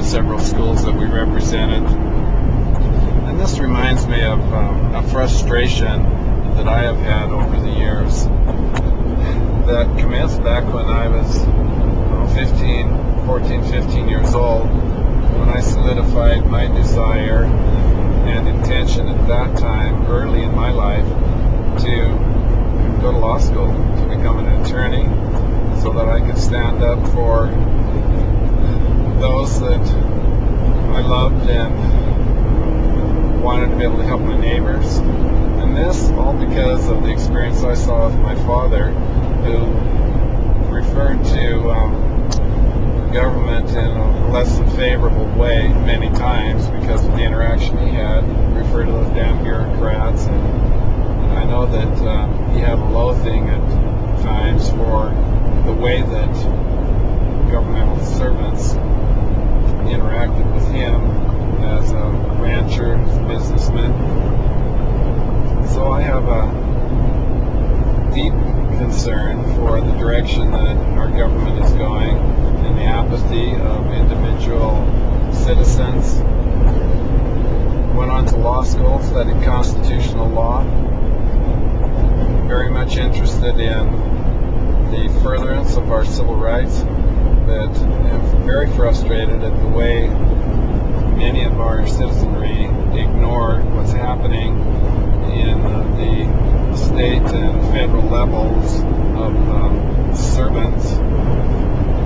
several schools that we represented. And this reminds me of a frustration that I have had over the years that commenced back when I was 14, 15 years old, when I solidified my desire and intention at that time, early in my life, to go to law school, to become an attorney, so that I could stand up for those that I loved and wanted to be able to help my neighbors. And this all because of the experience I saw with my father, who referred to government in a less than favorable way many times because of the interaction he had, referred to those damn bureaucrats. And I know that he had a loathing at times for the way that governmental servants interacted with him as a rancher, as a businessman. So I have a deep concern for the direction that our government is going and the apathy of individual citizens. Went on to law school, studied constitutional law, very much interested in the furtherance of our civil rights, but am very frustrated at the way many of our citizenry ignore what's happening in the state and federal levels of servants,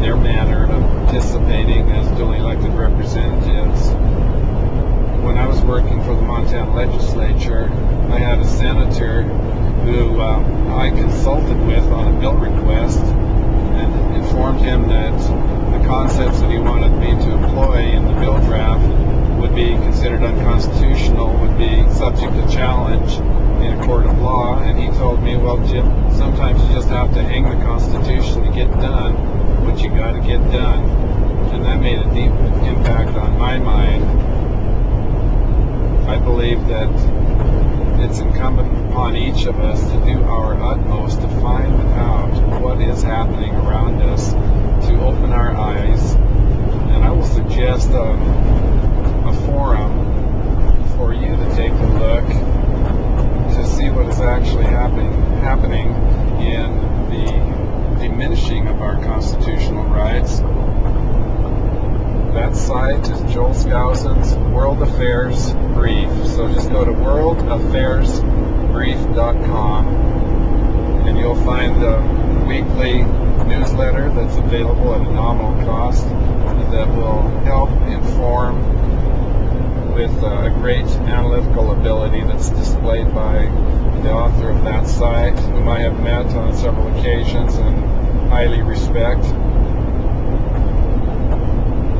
their manner of participating as duly elected representatives. When I was working for the Montana legislature, I had a senator who I consulted with on a bill request and informed him that the concepts that he wanted me to employ in the bill draft would be considered unconstitutional, would be subject to challenge in a court of law. And he told me, well, Jim, sometimes you just have to hang the Constitution to get done what you got to get done. And that made a deep impact on my mind. I believe that it's incumbent upon each of us to do our utmost to find out what is happening around us, to open our eyes. And I will suggest a forum for you to take a look to see what is actually happening in the diminishing of our constitutional rights. That site is Joel Skousen's World Affairs Brief. So just go to worldaffairsbrief.com and you'll find the weekly newsletter that's available at a nominal cost that will help inform with a great analytical ability that's displayed by the author of that site, whom I have met on several occasions and highly respect.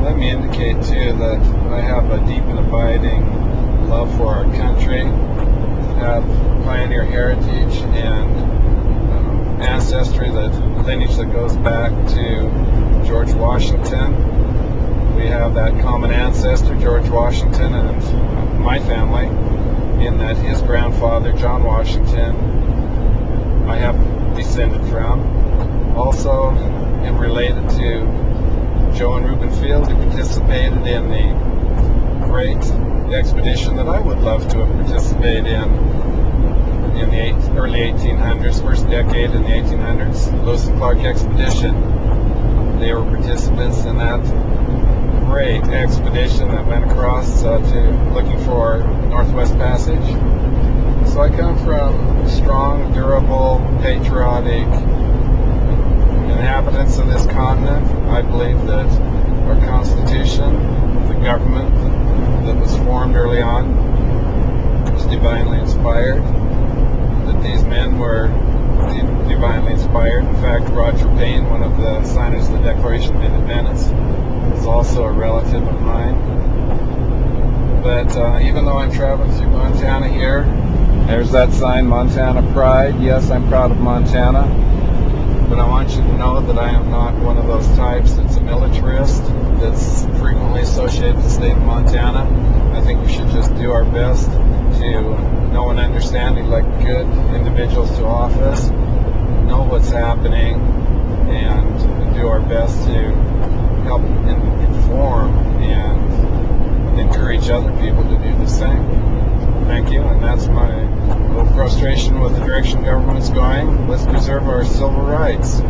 Let me indicate too that I have a deep and abiding love for our country, have pioneer heritage and ancestry, that lineage that goes back to George Washington. We have that common ancestor, George Washington, and my family, in that his grandfather, John Washington, I have descended from. Also am related to Joe and Reuben Field, who participated in the great expedition that I would love to have participated in the early 1800s, first decade in the 1800s, Lewis and Clark expedition. They were participants in that great expedition that went across to looking for Northwest Passage. So I come from strong, durable, patriotic inhabitants of this continent. I believe that our Constitution, the government that was formed early on, was divinely inspired, that these men were divinely inspired. In fact, Roger Payne, one of the signers of the Declaration of Independence, is also a relative of mine. But even though I'm traveling through Montana here, there's that sign, Montana Pride. Yes, I'm proud of Montana. But I want you to know that I am not one of those types that's a militarist, that's frequently associated with the state of Montana. I think we should just do our best to know and understand, elect good individuals to office, know what's happening, and do our best to help inform and encourage other people to do the same. Thank you, and that's my little frustration with the direction government's going. Let's preserve our civil rights.